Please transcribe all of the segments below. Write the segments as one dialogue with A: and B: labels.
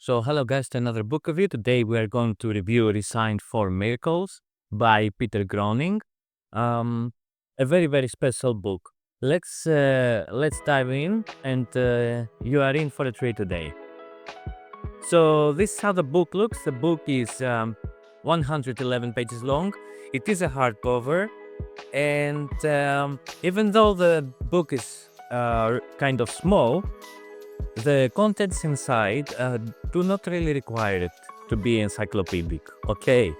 A: So, hello guys, to another book review. Today we are going to review Resigned for Miracles by Peter Gröning. A very special book. Let's dive in, and you are in for a treat today. So this is how the book looks. The book is 111 pages long. It is a hardcover, and even though the book is kind of small, the contents inside do not really require it to be encyclopedic. Okay.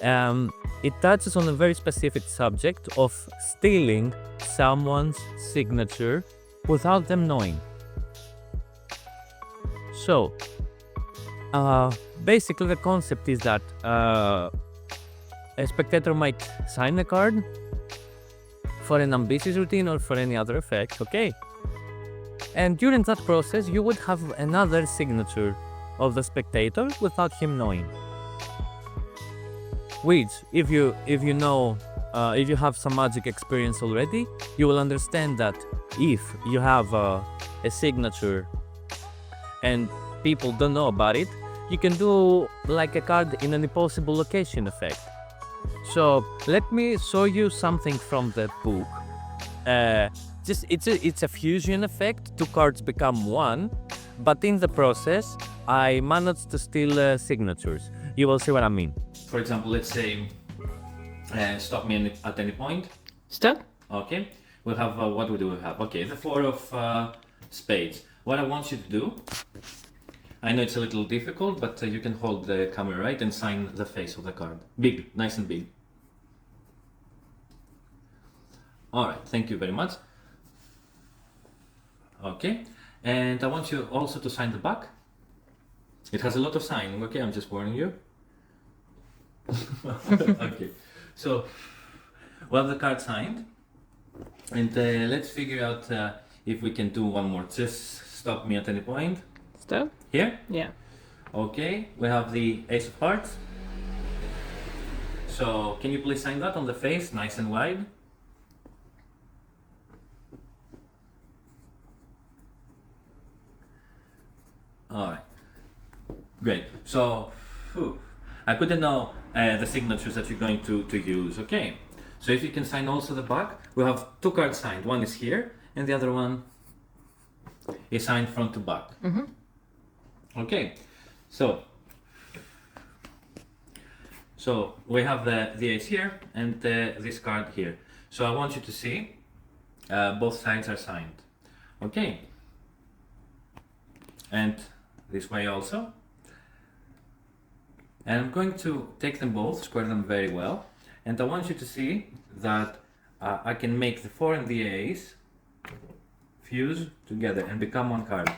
A: It touches on a very specific subject of stealing someone's signature without them knowing. So, basically the concept is that a spectator might sign a card for an ambitious routine or for any other effect, okay? And during that process, you would have another signature of the spectator without him knowing. Which, if you have some magic experience already, you will understand that if you have a signature and people don't know about it, you can do like a card in an impossible location effect. So let me show you something from the book. It's a fusion effect. Two cards become one, but in the process, I managed to steal signatures. You will see what I mean. For example, let's say, stop me at any point.
B: Stop.
A: Okay. We'll have what do we have? Okay, the four of spades. What I want you to do. I know it's a little difficult, but you can hold the camera right and sign the face of the card. Big, nice and big. All right. Thank you very much. Okay, and I want you also to sign the back. It has a lot of signing, okay? I'm just warning you. Okay, so we have the card signed, and let's figure out if we can do one more. Just stop me at any point.
B: Stop?
A: Here?
B: Yeah.
A: Okay, we have the Ace of Hearts. So, can you please sign that on the face, nice and wide? Alright, great. So, I couldn't know the signatures that you're going to use. Okay, so if you can sign also the back, we have two cards signed. One is here, and the other one is signed front to back. Okay, so we have the ace here and this card here. So I want you to see both sides are signed. Okay, and this way also. And I'm going to take them both, square them very well, and I want you to see that I can make the 4 and the ace fuse together and become one card.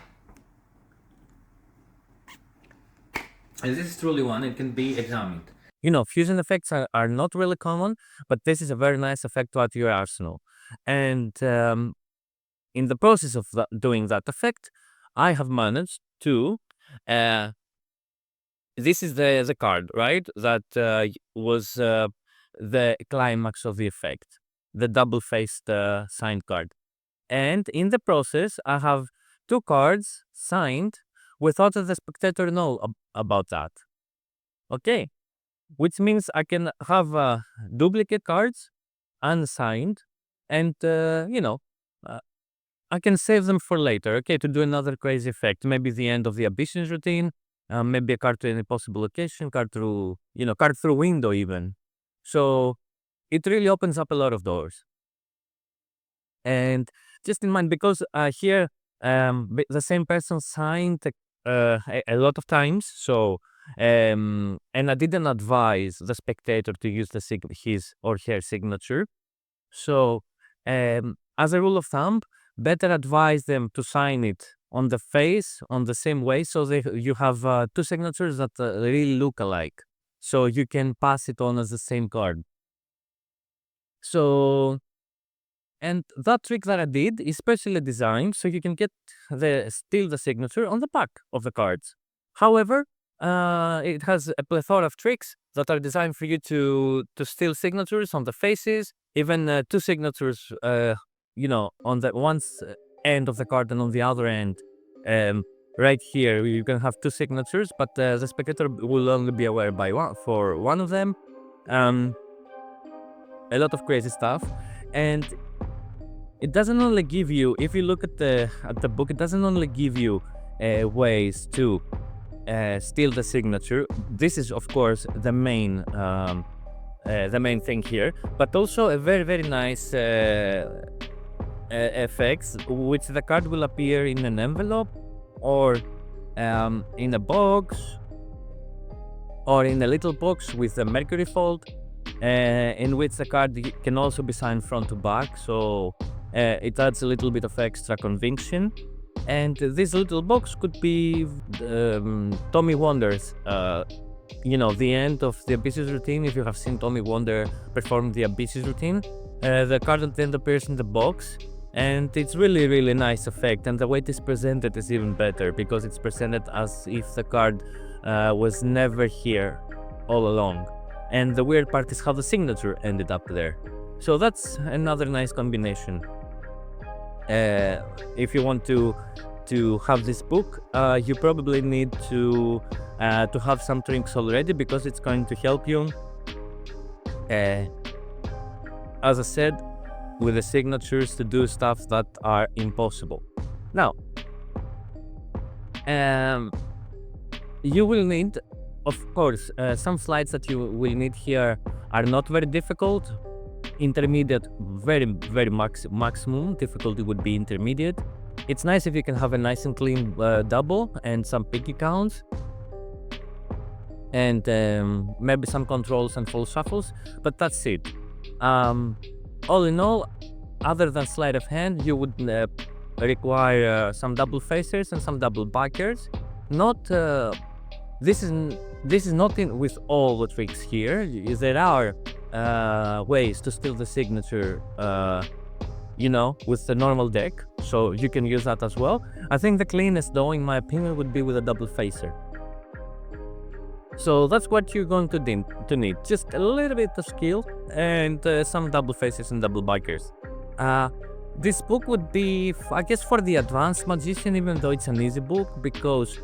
A: And this is truly one, it can be examined. You know, fusion effects are not really common, but this is a very nice effect to add to your arsenal. And in the process of doing that effect, I have managed to this is the card, right? That was the climax of the effect, the double-faced signed card. And in the process, I have two cards signed without the spectator know about that. Okay, which means I can have duplicate cards unsigned, and I can save them for later, okay, to do another crazy effect. Maybe the end of the ambitions routine, maybe a card to any possible location, card through window even. So it really opens up a lot of doors. And just in mind, because here the same person signed a lot of times, so and I didn't advise the spectator to use his or her signature. So as a rule of thumb, better advise them to sign it on the face on the same way, so you have two signatures that really look alike, so you can pass it on as the same card. So, and that trick that I did is specially designed so you can steal the signature on the back of the cards. However, it has a plethora of tricks that are designed for you to steal signatures on the faces, even two signatures on the one end of the card and on the other end, right here you can have two signatures, but the spectator will only be aware by one of them. Um, a lot of crazy stuff, and it doesn't only give you. If you look at the book, it doesn't only give you ways to steal the signature. This is, of course, the main thing here, but also a very nice effects, which the card will appear in an envelope or in a box or in a little box with a mercury fold, in which the card can also be signed front to back, so it adds a little bit of extra conviction. And this little box could be Tommy Wonder's, the end of the Abysses routine. If you have seen Tommy Wonder perform the Abysses routine, the card then appears in the box, and it's really nice effect. And the way it is presented is even better, because it's presented as if the card was never here all along. And the weird part is how the signature ended up there. So that's another nice combination. If you want to have this book, you probably need to have some tricks already, because it's going to help you, as I said, with the signatures, to do stuff that are impossible. Now, you will need, of course, some slides that you will need here are not very difficult. Intermediate, very maximum difficulty would be intermediate. It's nice if you can have a nice and clean double and some piggy counts, and maybe some controls and full shuffles, but that's it. All in all, other than sleight of hand, you would require some double facers and some double backers. Not this is not in with all the tricks here. There are ways to steal the signature, with the normal deck, so you can use that as well. I think the cleanest, though, in my opinion, would be with a double facer. So that's what you're going to need. Just a little bit of skill and some double faces and double bikers. This book would be, I guess, for the advanced magician, even though it's an easy book, because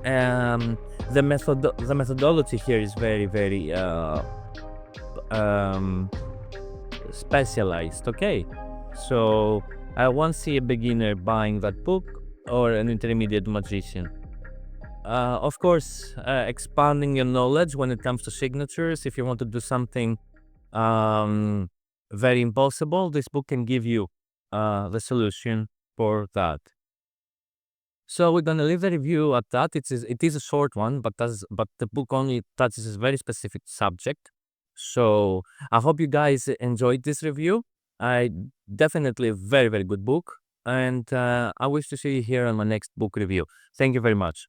A: the methodology here is very specialized. Okay, so I won't see a beginner buying that book, or an intermediate magician. Of course, expanding your knowledge when it comes to signatures. If you want to do something very impossible, this book can give you the solution for that. So we're gonna leave the review at that. It is a short one, but the book only touches a very specific subject. So I hope you guys enjoyed this review. Definitely a very good book, and I wish to see you here on my next book review. Thank you very much.